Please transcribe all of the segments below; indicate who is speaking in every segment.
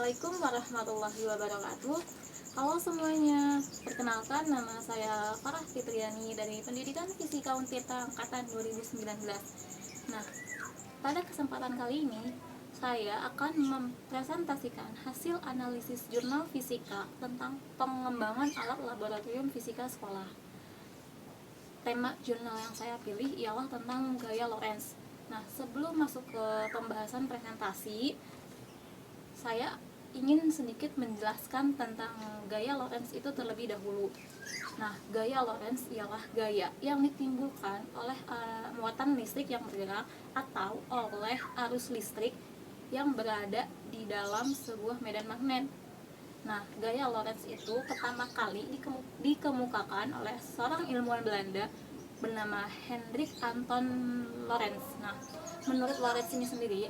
Speaker 1: Assalamualaikum warahmatullahi wabarakatuh. Halo semuanya, perkenalkan nama saya Farah Fitriani dari Pendidikan Fisika Untirta Angkatan 2019. Nah, pada kesempatan kali ini saya akan mempresentasikan hasil analisis jurnal fisika tentang pengembangan alat laboratorium fisika sekolah. Tema jurnal yang saya pilih ialah tentang gaya Lorentz. Nah, sebelum masuk ke pembahasan presentasi, saya ingin sedikit menjelaskan tentang gaya Lorentz itu terlebih dahulu. Nah, gaya Lorentz ialah gaya yang ditimbulkan oleh muatan listrik yang bergerak atau oleh arus listrik yang berada di dalam sebuah medan magnet. Nah, gaya Lorentz itu pertama kali dikemukakan oleh seorang ilmuwan Belanda bernama Hendrik Anton Lorentz. Nah, menurut Lorentz ini sendiri,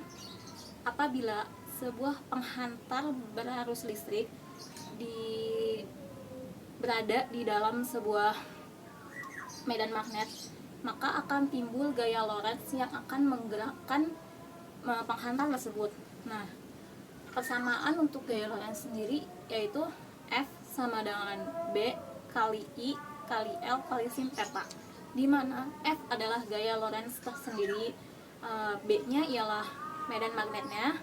Speaker 1: apabila sebuah penghantar berarus listrik berada di dalam sebuah medan magnet, maka akan timbul gaya Lorentz yang akan menggerakkan penghantar tersebut. Nah, persamaan untuk gaya Lorentz sendiri yaitu F sama dengan B kali I kali L kali sin theta, di mana F adalah gaya Lorentz tersendiri, B-nya ialah medan magnetnya,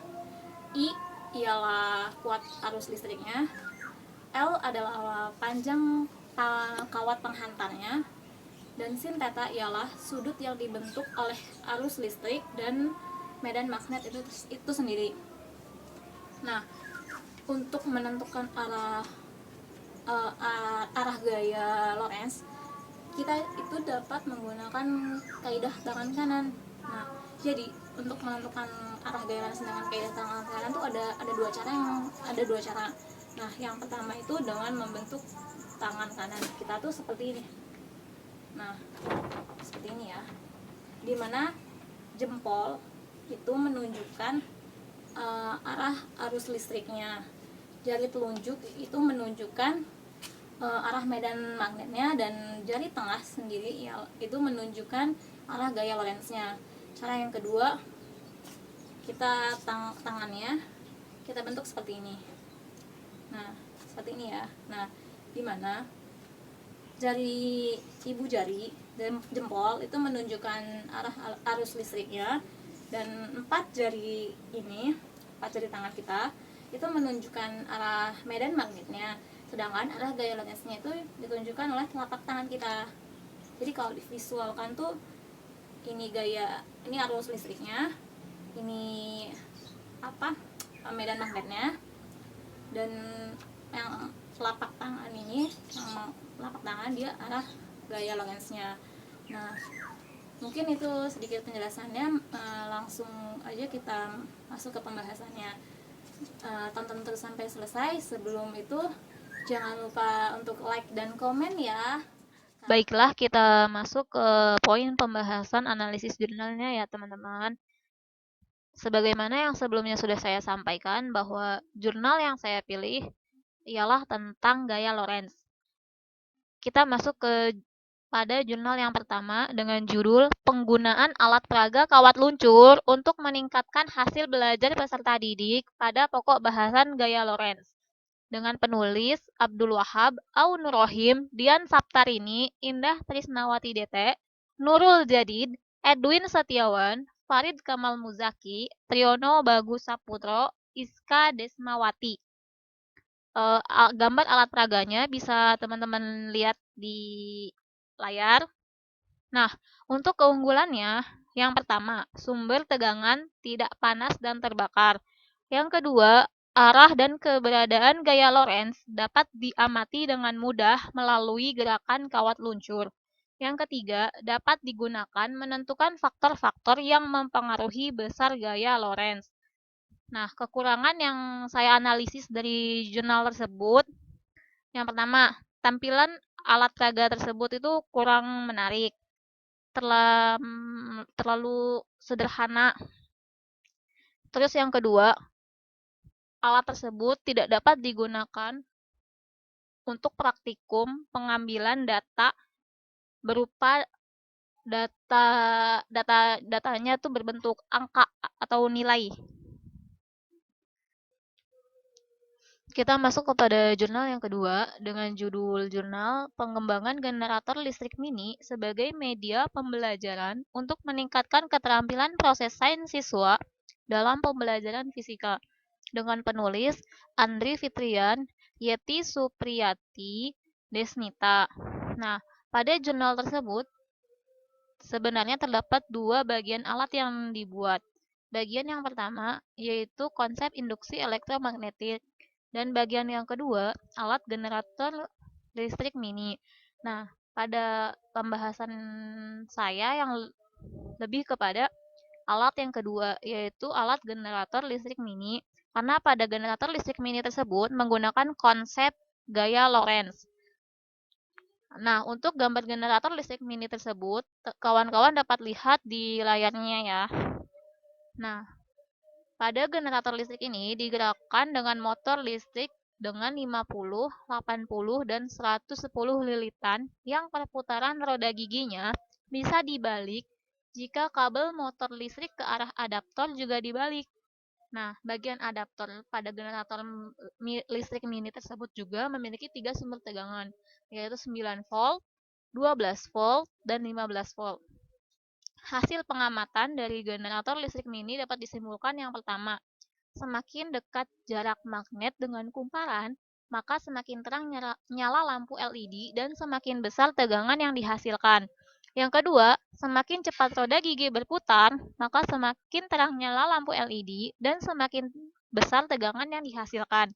Speaker 1: I ialah kuat arus listriknya, L adalah panjang kawat penghantarnya, dan sin theta ialah sudut yang dibentuk oleh arus listrik dan medan magnet itu sendiri. Nah, untuk menentukan arah gaya Lorentz, kita itu dapat menggunakan kaidah tangan kanan. Nah, jadi untuk menentukan arah gaya Lorentz dengan kaidah tangan kanan itu ada dua cara. Nah, yang pertama itu dengan membentuk tangan kanan kita tuh seperti ini. Nah, seperti ini ya. Dimana jempol itu menunjukkan arah arus listriknya. Jari telunjuk itu menunjukkan arah medan magnetnya, dan jari tengah sendiri itu menunjukkan arah gaya Lorentz-nya. Cara yang kedua, kita tangannya kita bentuk seperti ini. Nah, seperti ini ya. Nah, di mana ibu jari dan jempol itu menunjukkan arah arus listriknya, dan empat jari tangan kita itu menunjukkan arah medan magnetnya, sedangkan arah gaya Lorentz-nya itu ditunjukkan oleh telapak tangan kita. Jadi kalau divisualkan tuh ini arus listriknya, ini medan magnetnya, dan yang telapak tangan dia arah gaya Lorentz-nya. Nah, mungkin itu sedikit penjelasannya. Langsung aja kita masuk ke pembahasannya. Tonton terus sampai selesai. Sebelum itu jangan lupa untuk like dan komen ya. Baiklah, kita masuk ke poin pembahasan analisis jurnalnya ya teman-teman. Sebagaimana yang sebelumnya sudah saya sampaikan, bahwa jurnal yang saya pilih ialah tentang gaya Lorentz. Kita masuk pada jurnal yang pertama dengan judul Penggunaan Alat Peraga Kawat Luncur untuk Meningkatkan Hasil Belajar Peserta Didik pada Pokok Bahasan Gaya Lorentz, dengan penulis Abdul Wahab, Aun Rohim, Dian Saptarini, Indah Trisnawati DT, Nurul Jadid, Edwin Setiawan, Farid Kamal Muzaki, Triyono Bagus Saputro, Iska Desmawati. Gambar alat peraganya bisa teman-teman lihat di layar. Nah, untuk keunggulannya, yang pertama, sumber tegangan tidak panas dan terbakar. Yang kedua, arah dan keberadaan gaya Lorentz dapat diamati dengan mudah melalui gerakan kawat luncur. Yang ketiga, dapat digunakan menentukan faktor-faktor yang mempengaruhi besar gaya Lorentz. Nah, kekurangan yang saya analisis dari jurnal tersebut, yang pertama, tampilan alat peraga tersebut itu kurang menarik, terlalu sederhana. Terus yang kedua, alat tersebut tidak dapat digunakan untuk praktikum pengambilan data berupa datanya itu berbentuk angka atau nilai.
Speaker 2: Kita masuk kepada jurnal yang kedua dengan judul Jurnal Pengembangan Generator Listrik Mini sebagai Media Pembelajaran untuk Meningkatkan Keterampilan Proses Sains Siswa dalam Pembelajaran Fisika dengan penulis Andri Fitrian, Yeti Supriyati, Desnita. Nah, pada jurnal tersebut sebenarnya terdapat dua bagian alat yang dibuat. Bagian yang pertama yaitu konsep induksi elektromagnetik dan bagian yang kedua alat generator listrik mini. Nah, pada pembahasan saya yang lebih kepada alat yang kedua yaitu alat generator listrik mini karena pada generator listrik mini tersebut menggunakan konsep gaya Lorentz. Nah, untuk gambar generator listrik mini tersebut, kawan-kawan dapat lihat di layarnya ya. Nah, pada generator listrik ini digerakkan dengan motor listrik dengan 50, 80, dan 110 lilitan yang perputaran roda giginya bisa dibalik jika kabel motor listrik ke arah adaptor juga dibalik. Nah, bagian adaptor pada generator listrik mini tersebut juga memiliki 3 sumber tegangan, yaitu 9 volt, 12 volt, dan 15 volt. Hasil pengamatan dari generator listrik mini dapat disimpulkan yang pertama, semakin dekat jarak magnet dengan kumparan, maka semakin terang nyala lampu LED dan semakin besar tegangan yang dihasilkan. Yang kedua, semakin cepat roda gigi berputar, maka semakin terang nyala lampu LED dan semakin besar tegangan yang dihasilkan.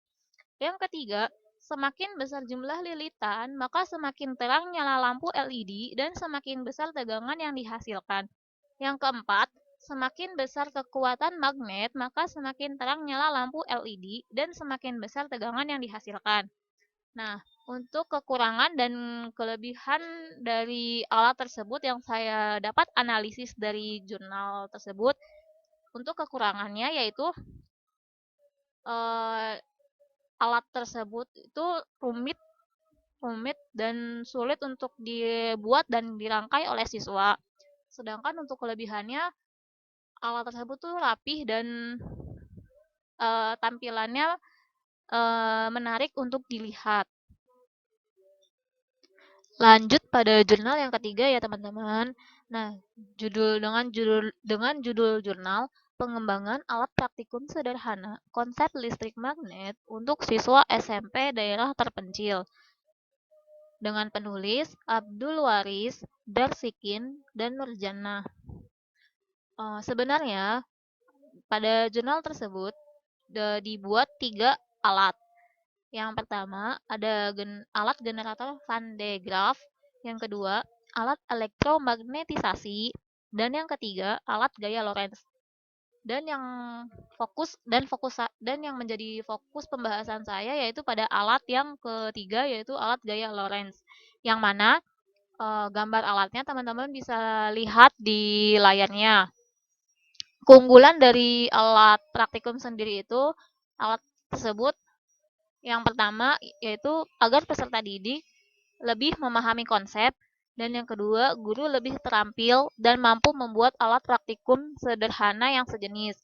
Speaker 2: Yang ketiga, semakin besar jumlah lilitan, maka semakin terang nyala lampu LED dan semakin besar tegangan yang dihasilkan. Yang keempat, semakin besar kekuatan magnet, maka semakin terang nyala lampu LED dan semakin besar tegangan yang dihasilkan. Nah, untuk kekurangan dan kelebihan dari alat tersebut yang saya dapat analisis dari jurnal tersebut, untuk kekurangannya yaitu alat tersebut itu rumit dan sulit untuk dibuat dan dirangkai oleh siswa. Sedangkan untuk kelebihannya, alat tersebut tuh rapih dan tampilannya menarik untuk dilihat. Lanjut pada jurnal yang ketiga ya teman-teman. Nah, dengan judul jurnal Pengembangan Alat Praktikum Sederhana Konsep Listrik Magnet untuk Siswa SMP Daerah Terpencil. Dengan penulis Abdul Waris, Darsikin, dan Nurjana. Sebenarnya pada jurnal tersebut dibuat 3 alat. Yang pertama ada alat generator Van de Graaff, yang kedua alat elektromagnetisasi, dan yang ketiga alat gaya Lorentz. Dan yang yang menjadi fokus pembahasan saya yaitu pada alat yang ketiga yaitu alat gaya Lorentz. Yang mana gambar alatnya teman-teman bisa lihat di layarnya. Keunggulan dari alat praktikum sendiri itu alat tersebut yang pertama yaitu agar peserta didik lebih memahami konsep, dan yang kedua guru lebih terampil dan mampu membuat alat praktikum sederhana yang sejenis.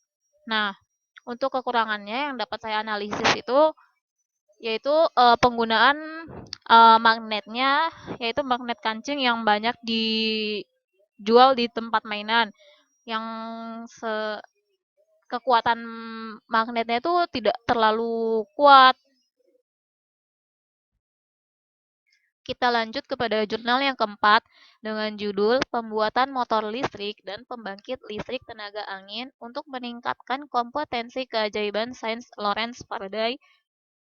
Speaker 2: Nah, untuk kekurangannya yang dapat saya analisis itu yaitu penggunaan magnetnya, yaitu magnet kancing yang banyak dijual di tempat mainan yang kekuatan magnetnya itu tidak terlalu kuat. Kita lanjut kepada jurnal yang keempat dengan judul Pembuatan Motor Listrik dan Pembangkit Listrik Tenaga Angin untuk Meningkatkan Kompetensi Keajaiban Sains Lorentz Faraday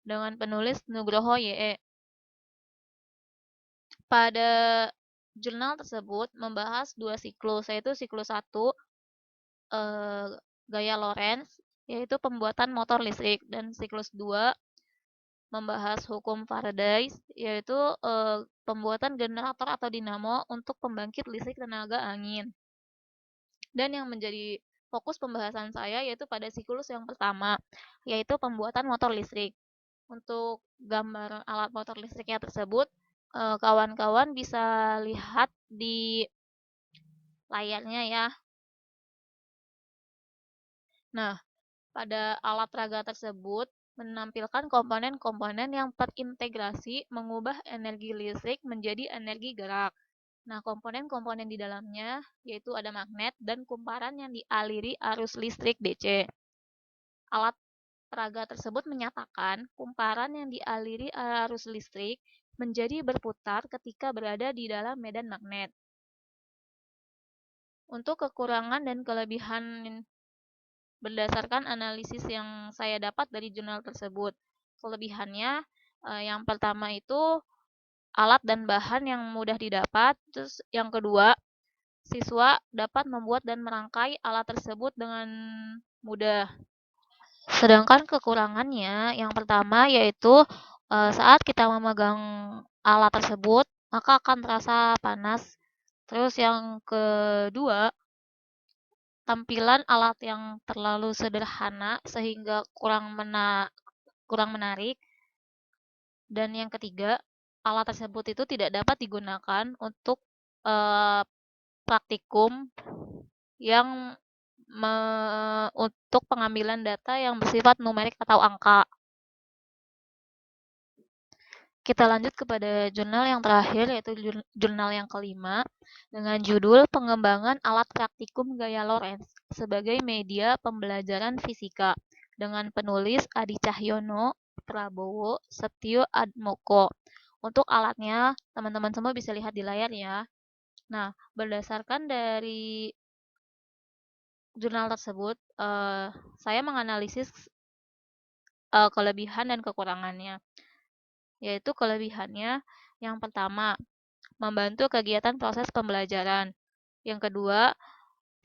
Speaker 2: dengan penulis Nugroho Y.E. Pada jurnal tersebut membahas 2 siklus, yaitu siklus 1 gaya Lorentz, yaitu pembuatan motor listrik, dan siklus 2 membahas hukum Faraday, yaitu pembuatan generator atau dinamo untuk pembangkit listrik tenaga angin. Dan yang menjadi fokus pembahasan saya yaitu pada siklus yang pertama, yaitu pembuatan motor listrik. Untuk gambar alat motor listriknya tersebut, kawan-kawan bisa lihat di layarnya ya. Nah, pada alat raga tersebut menampilkan komponen-komponen yang terintegrasi mengubah energi listrik menjadi energi gerak. Nah, komponen-komponen di dalamnya yaitu ada magnet dan kumparan yang dialiri arus listrik DC. Alat peraga tersebut menyatakan kumparan yang dialiri arus listrik menjadi berputar ketika berada di dalam medan magnet. Untuk kekurangan dan kelebihan berdasarkan analisis yang saya dapat dari jurnal tersebut. Kelebihannya, yang pertama itu alat dan bahan yang mudah didapat. Terus yang kedua, siswa dapat membuat dan merangkai alat tersebut dengan mudah. Sedangkan kekurangannya, yang pertama yaitu saat kita memegang alat tersebut, maka akan terasa panas. Terus yang kedua, tampilan alat yang terlalu sederhana sehingga kurang menarik. Dan yang ketiga, alat tersebut itu tidak dapat digunakan untuk praktikum yang untuk pengambilan data yang bersifat numerik atau angka. Kita lanjut kepada jurnal yang terakhir, yaitu jurnal yang kelima, dengan judul Pengembangan Alat Praktikum Gaya Lorentz sebagai Media Pembelajaran Fisika, dengan penulis Adi Cahyono, Prabowo, Setio Admoko. Untuk alatnya, teman-teman semua bisa lihat di layar ya. Nah, berdasarkan dari jurnal tersebut, saya menganalisis kelebihan dan kekurangannya. Yaitu kelebihannya, yang pertama, membantu kegiatan proses pembelajaran. Yang kedua,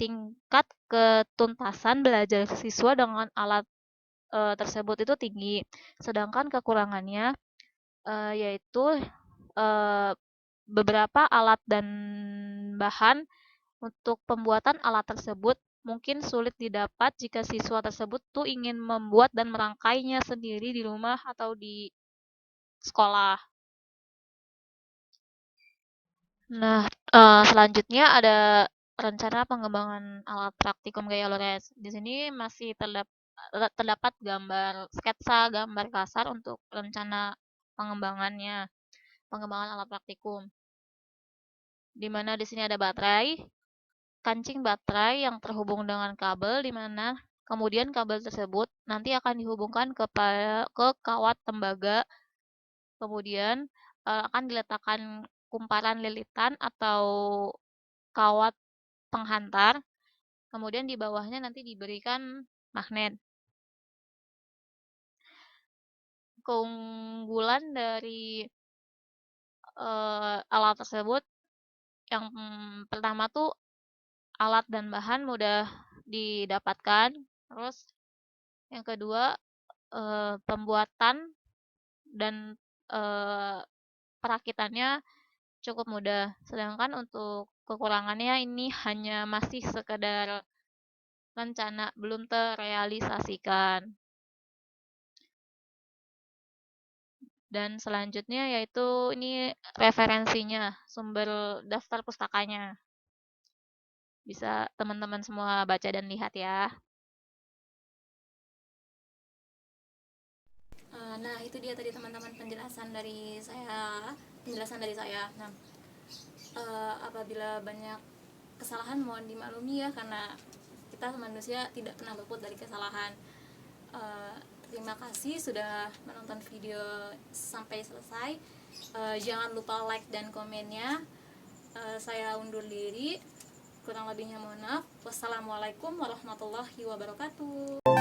Speaker 2: tingkat ketuntasan belajar siswa dengan alat tersebut itu tinggi. Sedangkan kekurangannya yaitu beberapa alat dan bahan untuk pembuatan alat tersebut mungkin sulit didapat jika siswa tersebut tuh ingin membuat dan merangkainya sendiri di rumah atau di sekolah. Nah, selanjutnya ada rencana pengembangan alat praktikum gaya Lorentz. Di sini masih terdapat sketsa gambar kasar untuk rencana pengembangan alat praktikum. Di mana di sini ada baterai, kancing baterai yang terhubung dengan kabel, di mana kemudian kabel tersebut nanti akan dihubungkan ke kawat tembaga. Kemudian akan diletakkan kumparan lilitan atau kawat penghantar, kemudian di bawahnya nanti diberikan magnet. Keunggulan dari alat tersebut, yang pertama tuh alat dan bahan mudah didapatkan. Terus yang kedua, pembuatan dan perakitannya cukup mudah. Sedangkan untuk kekurangannya ini hanya masih sekedar rencana, belum terrealisasikan. Dan selanjutnya yaitu ini referensinya, sumber daftar pustakanya. Bisa teman-teman semua baca dan lihat ya.
Speaker 1: Nah, itu dia tadi teman-teman penjelasan dari saya. Nah, apabila banyak kesalahan mohon dimaklumi ya, karena kita manusia tidak pernah luput dari kesalahan. Terima kasih sudah menonton video sampai selesai. Jangan lupa like dan komennya. Saya undur diri, kurang lebihnya mohon maaf. Wassalamualaikum warahmatullahi wabarakatuh.